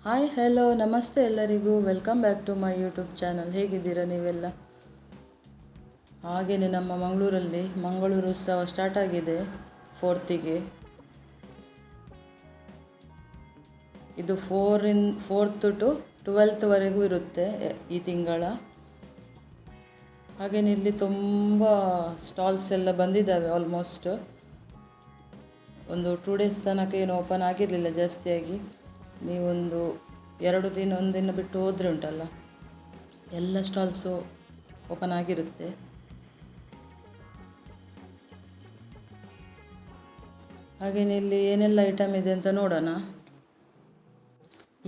Hi hello ನಮಸ್ತೆ ಎಲ್ಲರಿಗೂ welcome back to my YouTube channel. ಹೇಗಿದ್ದೀರಾ ನೀವೆಲ್ಲ? ಹಾಗೆಯೇ ನಮ್ಮ ಮಂಗಳೂರಲ್ಲಿ ಮಂಗಳೂರು ಉತ್ಸವ ಸ್ಟಾರ್ಟ್ ಆಗಿದೆ 4th. ಇದು 4th to 12th ಇರುತ್ತೆ ಈ ತಿಂಗಳ. ಹಾಗೆಯೇ ಇಲ್ಲಿ ತುಂಬ ಸ್ಟಾಲ್ಸ್ ಎಲ್ಲ ಬಂದಿದ್ದಾವೆ. ಆಲ್ಮೋಸ್ಟ್ ಒಂದು 2 days ತನಕ ಏನು ಓಪನ್ ಆಗಿರಲಿಲ್ಲ ಜಾಸ್ತಿಯಾಗಿ. ನೀವೊಂದು 2 ದಿನ 1 ದಿನ ಬಿಟ್ಟು ಹೋದರೆ ಉಂಟಲ್ಲ, ಎಲ್ಲ ಸ್ಟಾಲ್ಸು ಓಪನ್ ಆಗಿರುತ್ತೆ. ಹಾಗೆಯೇ ಇಲ್ಲಿ ಏನೆಲ್ಲ ಐಟಮ್ ಇದೆ ಅಂತ ನೋಡೋಣ.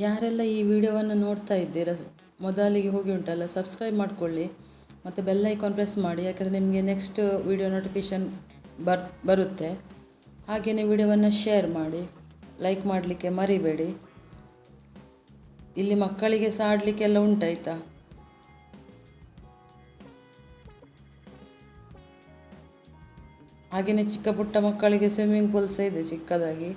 ಯಾರೆಲ್ಲ ಈ ವಿಡಿಯೋವನ್ನು ನೋಡ್ತಾ ಇದ್ದೀರಾ, ಮೊದಲಿಗೆ ಹೋಗಿ ಉಂಟಲ್ಲ ಸಬ್ಸ್ಕ್ರೈಬ್ ಮಾಡಿಕೊಳ್ಳಿ ಮತ್ತು ಬೆಲ್ ಐಕಾನ್ ಪ್ರೆಸ್ ಮಾಡಿ, ಯಾಕಂದರೆ ನಿಮಗೆ ನೆಕ್ಸ್ಟ್ ವಿಡಿಯೋ ನೋಟಿಫಿಕೇಷನ್ ಬರುತ್ತೆ. ಹಾಗೆಯೇ ವಿಡಿಯೋವನ್ನು ಶೇರ್ ಮಾಡಿ, ಲೈಕ್ ಮಾಡಲಿಕ್ಕೆ ಮರಿಬೇಡಿ. ಇಲ್ಲಿ ಮಕ್ಕಳಿಗೆ ಸಹ ಆಡಲಿಕ್ಕೆಲ್ಲ ಉಂಟಾಯ್ತಾ. ಹಾಗೆಯೇ ಚಿಕ್ಕ ಪುಟ್ಟ ಮಕ್ಕಳಿಗೆ ಸ್ವಿಮ್ಮಿಂಗ್ ಪೂಲ್ ಸಹ ಇದೆ ಚಿಕ್ಕದಾಗಿ.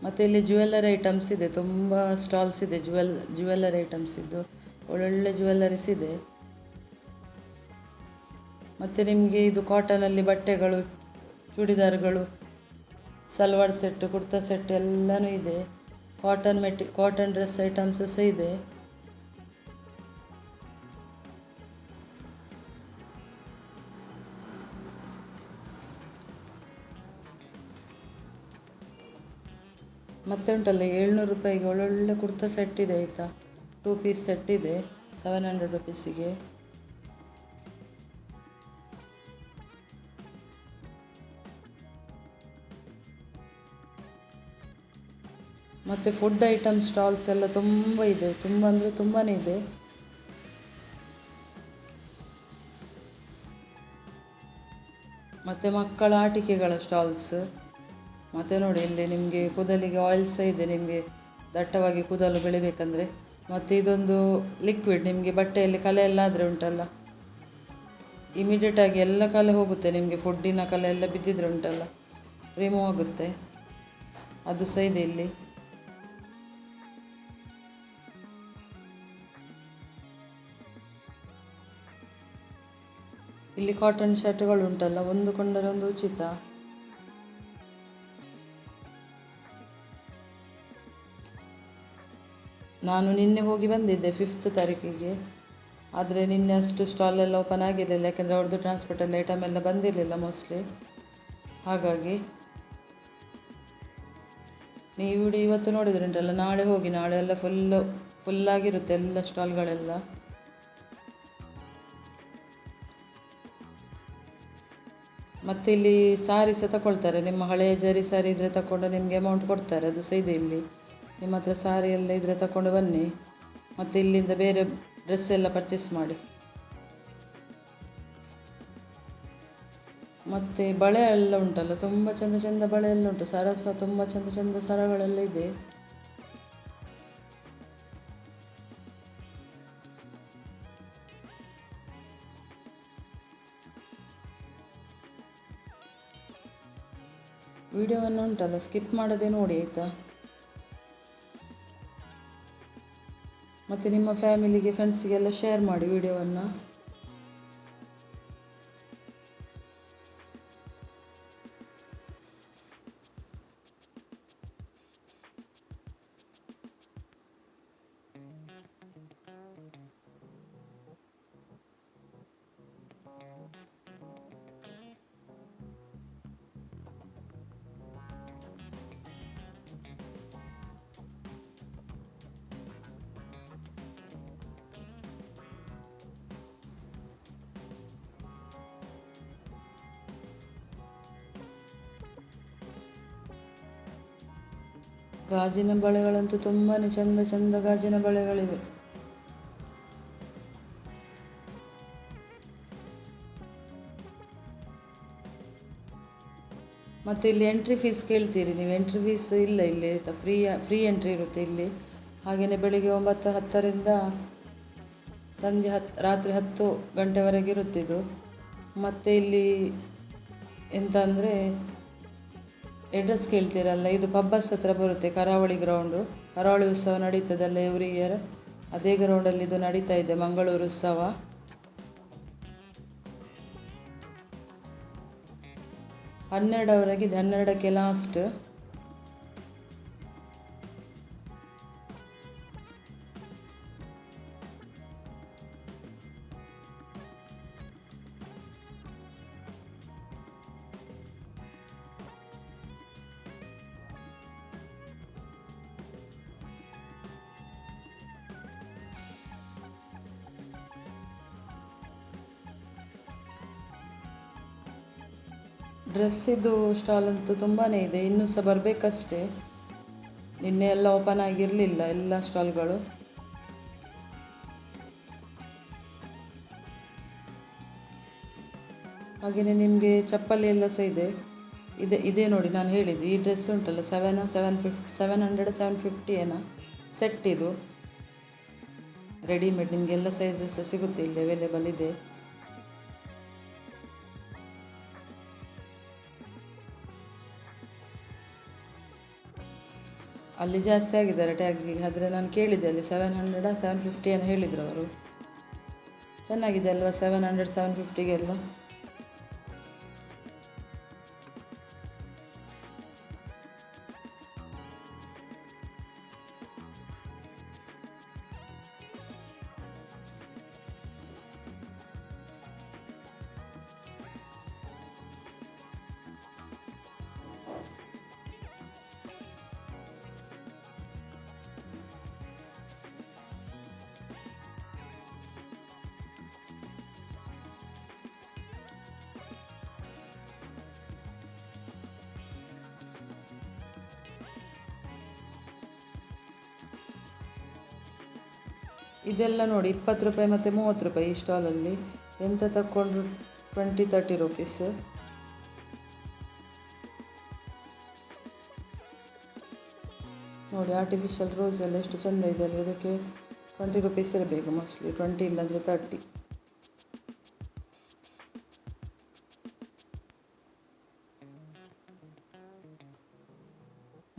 ಮತ್ತು ಇಲ್ಲಿ ಜ್ಯುವೆಲ್ಲರಿ ಐಟಮ್ಸ್ ಇದೆ, ತುಂಬ ಸ್ಟಾಲ್ಸ್ ಇದೆ ಜ್ಯುವೆಲ್ಲರಿ ಐಟಮ್ಸ್ ಇದ್ದು, ಒಳ್ಳೊಳ್ಳೆ ಜ್ಯುವೆಲ್ಲರೀಸ್ ಇದೆ. ಮತ್ತು ನಿಮಗೆ ಇದು ಕಾಟನಲ್ಲಿ ಬಟ್ಟೆಗಳು, ಚೂಡಿದಾರ್ಗಳು, ಸಲ್ವಾರ್ ಸೆಟ್, ಕುರ್ತಾ ಸೆಟ್ ಎಲ್ಲನೂ ಇದೆ. ಕಾಟನ್ ಡ್ರೆಸ್ ಐಟಮ್ಸ್ ಸಹ ಇದೆ. ಮತ್ತೆ ಉಂಟಲ್ಲ 700 ರೂಪಾಯಿಗೆ ಒಳ್ಳೊಳ್ಳೆ ಕುರ್ತಾ ಸೆಟ್ ಇದೆ ಆಯಿತಾ. 2 ಪೀಸ್ ಸೆಟ್ ಇದೆ 700 ರೂಪೀಸಿಗೆ. ಮತ್ತು ಫುಡ್ ಐಟಮ್ ಸ್ಟಾಲ್ಸ್ ಎಲ್ಲ ತುಂಬ ಇದೆ, ತುಂಬ ಅಂದರೆ ತುಂಬಾ ಇದೆ. ಮತ್ತು ಮಕ್ಕಳ ಆಟಿಕೆಗಳ ಸ್ಟಾಲ್ಸ್. ಮತ್ತು ನೋಡಿ ಇಲ್ಲಿ ನಿಮಗೆ ಕೂದಲಿಗೆ ಆಯಿಲ್ ಸಹ ಇದೆ, ನಿಮಗೆ ದಟ್ಟವಾಗಿ ಕೂದಲು ಬೆಳಿಬೇಕಂದ್ರೆ. ಮತ್ತು ಇದೊಂದು ಲಿಕ್ವಿಡ್, ನಿಮಗೆ ಬಟ್ಟೆಯಲ್ಲಿ ಕಲೆ ಎಲ್ಲ ಆದರೆ ಉಂಟಲ್ಲ, ಇಮಿಡಿಯೇಟಾಗಿ ಎಲ್ಲ ಕಲೆ ಹೋಗುತ್ತೆ. ನಿಮಗೆ ಫುಡ್ಡಿನ ಕಲೆ ಎಲ್ಲ ಬಿದ್ದಿದ್ರೆ ಉಂಟಲ್ಲ, ರಿಮೂವ್ ಆಗುತ್ತೆ. ಅದು ಸಹ ಇದೆ ಇಲ್ಲಿ. ಇಲ್ಲಿ ಕಾಟನ್ ಶರ್ಟ್ಗಳು ಉಂಟಲ್ಲ, ಒಂದು ಕೊಂಡರೆ ಒಂದು ಉಚಿತ. ನಾನು ನಿನ್ನೆ ಹೋಗಿ ಬಂದಿದ್ದೆ 5th ತಾರೀಕಿಗೆ. ಆದರೆ ನಿನ್ನೆ ಅಷ್ಟು ಸ್ಟಾಲ್ ಎಲ್ಲ ಓಪನ್ ಆಗಿರಲಿಲ್ಲ, ಯಾಕೆಂದರೆ ಅವ್ರದ್ದು ಟ್ರಾನ್ಸ್ಪೋರ್ಟಲ್ಲಿ ಐಟಮ್ ಎಲ್ಲ ಬಂದಿರಲಿಲ್ಲ ಮೋಸ್ಟ್ಲಿ. ಹಾಗಾಗಿ ನೀವು ಇವತ್ತು ನೋಡಿದ್ರೆ ಉಂಟಲ್ಲ, ನಾಳೆ ಹೋಗಿ, ನಾಳೆ ಎಲ್ಲ ಫುಲ್ಲಾಗಿರುತ್ತೆ ಎಲ್ಲ ಸ್ಟಾಲ್ಗಳೆಲ್ಲ. ಮತ್ತು ಇಲ್ಲಿ ಸಾರಿ ಸಹ ತಗೊಳ್ತಾರೆ. ನಿಮ್ಮ ಹಳೆಯ ಜರಿ ಸಾರಿ ಇದ್ದರೆ ತಗೊಂಡು ನಿಮಗೆ ಅಮೌಂಟ್ ಕೊಡ್ತಾರೆ, ಅದು ಸಹ ಇದೆ ಇಲ್ಲಿ. ನಿಮ್ಮ ಹತ್ರ ಸಾರಿ ಎಲ್ಲ ಇದ್ದರೆ ತಗೊಂಡು ಬನ್ನಿ, ಮತ್ತು ಇಲ್ಲಿಂದ ಬೇರೆ ಡ್ರೆಸ್ ಎಲ್ಲ ಪರ್ಚೇಸ್ ಮಾಡಿ. ಮತ್ತು ಬಳೆ ಎಲ್ಲ ಉಂಟಲ್ಲ, ತುಂಬ ಚೆಂದ ಚೆಂದ ಬಳೆ ಎಲ್ಲ ಉಂಟು. ಸರ ಸಹ ತುಂಬ ಚೆಂದ ಚೆಂದ ಸರಗಳೆಲ್ಲ ಇದೆ. ವಿಡಿಯೋವನ್ನು ಉಂಟಲ್ಲ ಸ್ಕಿಪ್ ಮಾಡದೆ ನೋಡಿ ಆಯಿತಾ. ಮತ್ತು ನಿಮ್ಮ ಫ್ಯಾಮಿಲಿಗೆ, ಫ್ರೆಂಡ್ಸಿಗೆಲ್ಲ ಶೇರ್ ಮಾಡಿ ವಿಡಿಯೋವನ್ನು. ಗಾಜಿನ ಬಳೆಗಳಂತೂ ತುಂಬಾ ಚೆಂದ ಚೆಂದ ಗಾಜಿನ ಬಳೆಗಳಿವೆ. ಮತ್ತು ಇಲ್ಲಿ ಎಂಟ್ರಿ ಫೀಸ್ ಕೇಳ್ತೀರಿ ನೀವು, ಎಂಟ್ರಿ ಫೀಸ್ ಇಲ್ಲ ಇಲ್ಲಿ ಆಯಿತಾ. ಫ್ರೀ ಎಂಟ್ರಿ ಇರುತ್ತೆ ಇಲ್ಲಿ. ಹಾಗೆಯೇ ಬೆಳಿಗ್ಗೆ 9-10ರಿಂದ ಸಂಜೆ ರಾತ್ರಿ 10 ಗಂಟೆವರೆಗೆ ಇರುತ್ತಿದ್ದು. ಮತ್ತು ಇಲ್ಲಿ ಎಂತ ಅಂದರೆ ಅಡ್ರೆಸ್ ಕೇಳ್ತೀರಲ್ಲ, ಇದು ಪಬ್ಬಸ್ ಹತ್ರ ಬರುತ್ತೆ, ಕರಾವಳಿ ಗ್ರೌಂಡು. ಕರಾವಳಿ ಉತ್ಸವ ನಡೀತದಲ್ಲ ಎವ್ರಿ ಇಯರ್, ಅದೇ ಗ್ರೌಂಡಲ್ಲಿ ಇದು ನಡೀತಾ ಇದೆ ಮಂಗಳೂರು ಉತ್ಸವ. 12 12ಕ್ಕೆ ಲಾಸ್ಟ್. ಡ್ರೆಸ್ಸಿದ್ದು ಸ್ಟಾಲ್ ಅಂತೂ ತುಂಬಾ ಇದೆ, ಇನ್ನೂ ಸಹ ಬರಬೇಕಷ್ಟೇ. ನಿನ್ನೆ ಎಲ್ಲ ಓಪನ್ ಆಗಿರಲಿಲ್ಲ ಎಲ್ಲ ಸ್ಟಾಲ್ಗಳು. ಹಾಗೆಯೇ ನಿಮಗೆ ಚಪ್ಪಲಿ ಎಲ್ಲ ಸಹ ಇದೇ ನೋಡಿ ನಾನು ಹೇಳಿದ್ದು. ಈ ಡ್ರೆಸ್ ಉಂಟಲ್ಲ 750 ಏನೋ ಸೆಟ್ ಇದು. ರೆಡಿಮೇಡ್ ನಿಮಗೆಲ್ಲ ಸೈಜಸ್ ಸಿಗುತ್ತೆ ಇಲ್ಲಿ, ಅವೈಲೇಬಲ್ ಇದೆ. ಅಲ್ಲಿ ಜಾಸ್ತಿ ಆಗಿದ್ದಾರೆ ಟ್ಯಾಗಿಗೆ, ಆದರೆ ನಾನು ಕೇಳಿದ್ದೆ ಅಲ್ಲಿ 700 750 ಏನು ಹೇಳಿದರು ಅವರು. ಚೆನ್ನಾಗಿದೆ ಅಲ್ವಾ 700 750ಗೆಲ್ಲ. ಇದೆಲ್ಲ ನೋಡಿ 20 ರೂಪಾಯಿ ಮತ್ತು 30 ರೂಪಾಯಿ ಈ ಸ್ಟಾಲಲ್ಲಿ. ಎಂತ ತಗೊಂಡ್ರು 20-30 ರುಪೀಸ್. ನೋಡಿ ಆರ್ಟಿಫಿಷಿಯಲ್ ರೋಸ್ ಎಲ್ಲ ಎಷ್ಟು ಚೆಂದ ಇದೆ ಅಲ್ವ. ಇದಕ್ಕೆ 20 ರುಪೀಸ್ ಇರಬೇಕು ಮೋಸ್ಟ್ಲಿ, 20 ಇಲ್ಲಾಂದರೆ 30.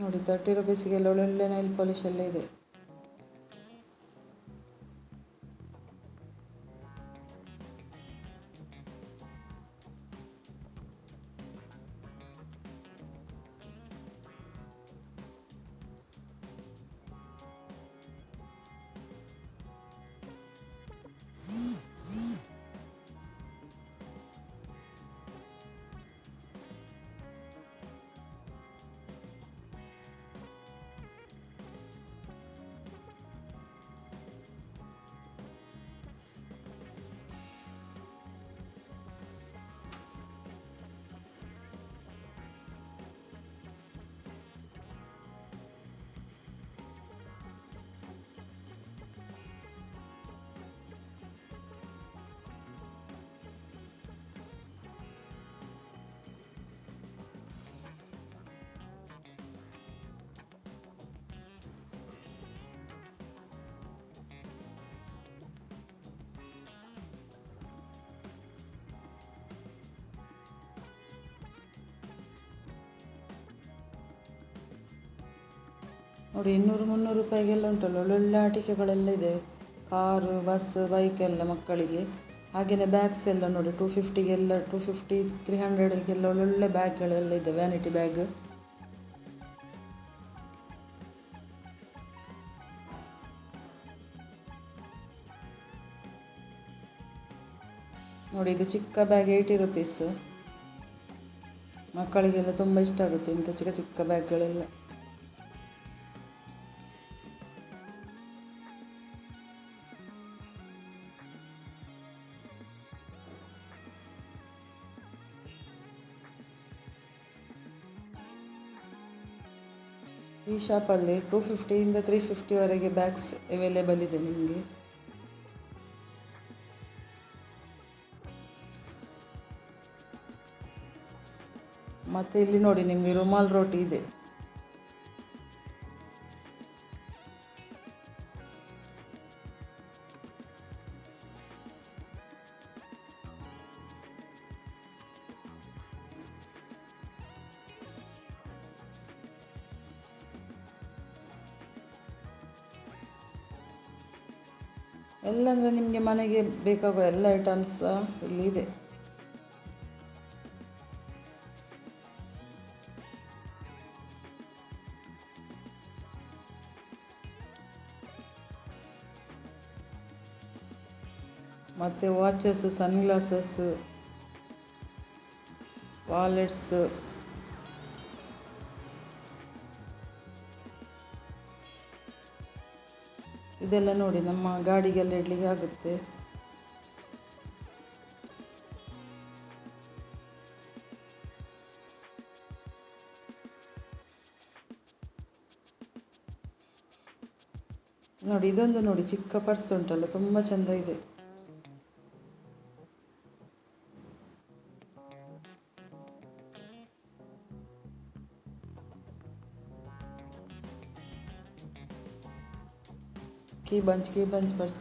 ನೋಡಿ 30 ರುಪೀಸಿಗೆಲ್ಲ ಒಳ್ಳೊಳ್ಳೆ ನೈಲ್ ಪಾಲಿಶ್ ಎಲ್ಲ ಇದೆ. ನೋಡಿ 200-300 ರೂಪಾಯಿಗೆಲ್ಲ ಉಂಟಲ್ಲ ಒಳ್ಳೊಳ್ಳೆ ಆಟಿಕೆಗಳೆಲ್ಲ ಇದೆ. ಕಾರು, ಬಸ್, ಬೈಕ್ ಎಲ್ಲ ಮಕ್ಕಳಿಗೆ. ಹಾಗೆಯೇ ಬ್ಯಾಗ್ಸ್ ಎಲ್ಲ ನೋಡಿ 250ಗೆಲ್ಲ 250-300ಗೆಲ್ಲ ಒಳ್ಳೊಳ್ಳೆ ಬ್ಯಾಗ್ಗಳೆಲ್ಲ ಇದೆ, ವ್ಯಾನಿಟಿ ಬ್ಯಾಗ್. ನೋಡಿ ಇದು ಚಿಕ್ಕ ಬ್ಯಾಗ್ 80 ರುಪೀಸ್. ಮಕ್ಕಳಿಗೆಲ್ಲ ತುಂಬ ಇಷ್ಟ ಆಗುತ್ತೆ ಇಂಥ ಚಿಕ್ಕ ಚಿಕ್ಕ ಬ್ಯಾಗ್ಗಳೆಲ್ಲ. ಈ ಶಾಪಲ್ಲಿ 250ಇಂದ 350ವರೆಗೆ ಬ್ಯಾಗ್ಸ್ ಅವೈಲೇಬಲ್ ಇದೆ ನಿಮಗೆ. ಮತ್ತು ಇಲ್ಲಿ ನೋಡಿ ನಿಮಗೆ ರುಮಾಲ್ ರೋಟಿ ಇದೆ. ಎಲ್ಲ ಅಂದರೆ ನಿಮಗೆ ಮನೆಗೆ ಬೇಕಾಗುವ ಎಲ್ಲ ಐಟಮ್ಸ್ ಇಲ್ಲಿ ಇದೆ. ಮತ್ತು ವಾಚಸ್, ಸನ್ಗ್ಲಾಸಸ್, ವಾಲೆಟ್ಸ್, ಇದೆಲ್ಲ ನೋಡಿ ನಮ್ಮ ಗಾಡಿಗೆಲ್ಲ ಇಡಲಿಕ್ಕೆ ಆಗುತ್ತೆ. ನೋಡಿ ಇದೊಂದು ನೋಡಿ ಚಿಕ್ಕ ಪರ್ಸ್ ಉಂಟಲ್ಲ, ತುಂಬ ಚೆಂದ ಇದೆ. Key bunch purse.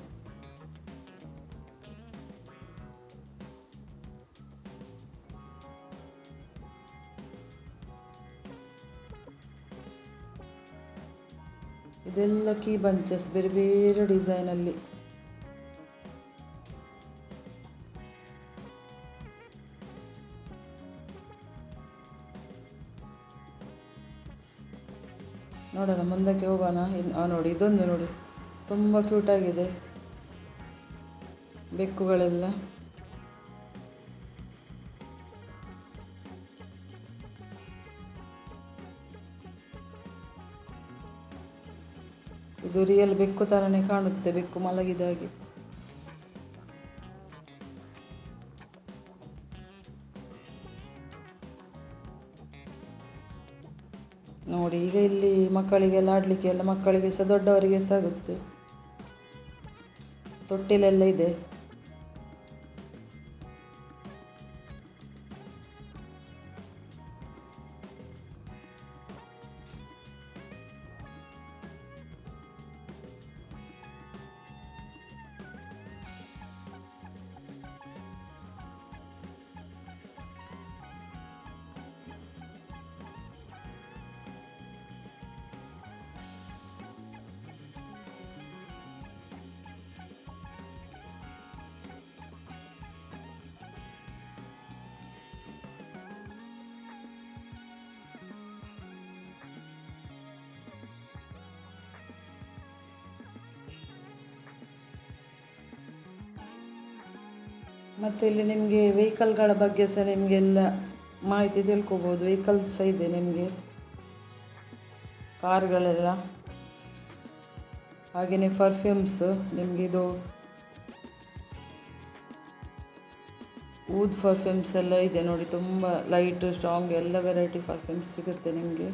ಇದೆಲ್ಲ ಕೀ ಬಂಚಸ್ ಬೇರೆ ಬೇರೆ ಡಿಸೈನಲ್ಲಿ. ನೋಡೋಣ ಮುಂದಕ್ಕೆ ಹೋಗೋಣ. ನೋಡಿ ಇದೊಂದು ನೋಡಿ ತುಂಬ ಕ್ಯೂಟಾಗಿದೆ, ಬೆಕ್ಕುಗಳೆಲ್ಲ. ಇದು ರಿಯಲ್ ಬೆಕ್ಕು ಥರನೇ ಕಾಣುತ್ತೆ, ಬೆಕ್ಕು ಮಲಗಿದಾಗೆ. ನೋಡಿ ಈಗ ಇಲ್ಲಿ ಮಕ್ಕಳಿಗೆಲ್ಲ ಆಡಲಿಕ್ಕೆ ಎಲ್ಲ, ಮಕ್ಕಳಿಗೆ ಸಹ ದೊಡ್ಡವರಿಗೆ ಸಹ ಆಗುತ್ತೆ. ತೊಟ್ಟಿಲೆಲ್ಲ ಇದೆ. ಮತ್ತು ಇಲ್ಲಿ ನಿಮಗೆ ವೆಹಿಕಲ್ಗಳ ಬಗ್ಗೆ ಸಹ ನಿಮಗೆಲ್ಲ ಮಾಹಿತಿ ತಿಳ್ಕೊಬೋದು. ವೆಹಿಕಲ್ಸ್ ಸಹ ಇದೆ ನಿಮಗೆ, ಕಾರ್ಗಳೆಲ್ಲ. ಹಾಗೆಯೇ ಪರ್ಫ್ಯೂಮ್ಸ್ ನಿಮಗಿದು ಊದ್ ಪರ್ಫ್ಯೂಮ್ಸ್ ಎಲ್ಲ ಇದೆ ನೋಡಿ, ತುಂಬ ಲೈಟ್ ಸ್ಟ್ರಾಂಗ್ ಎಲ್ಲ ವೆರೈಟಿ ಪರ್ಫ್ಯೂಮ್ಸ್ ಸಿಗುತ್ತೆ ನಿಮಗೆ.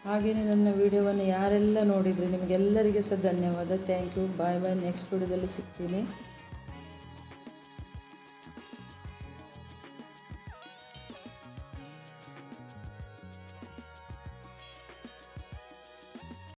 ಹಾಗೆಯೇ ನನ್ನ ವಿಡಿಯೋವನ್ನು ಯಾರೆಲ್ಲ ನೋಡಿದರೆ ನಿಮಗೆಲ್ಲರಿಗೆ ಸಹ ಧನ್ಯವಾದ. Thank you. Bye bye. Next ವಿಡಿಯೋದಲ್ಲಿ ಸಿಗ್ತೀನಿ.